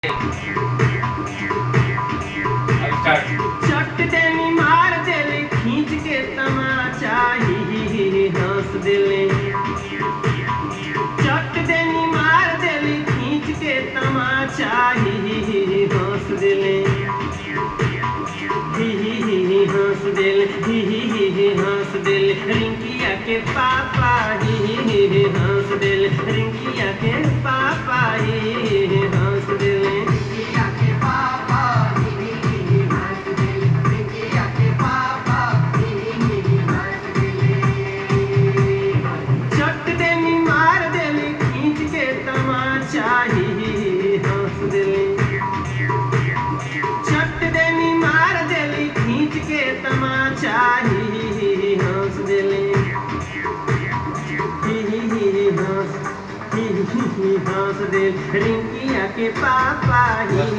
चट देनी मार देले खींच के तमाचा ही हंस देले। चट देनी मार देले खींच के तमाचा ही हंस देले। हंस देले हंस देले रिंकिया के पापा ही हंस देले। रिंकिया के पापा ही हंस देले। चट देनी मार देली खींच के तमाचा ही हंस देले। हंस देल रिंकिया के पापा ही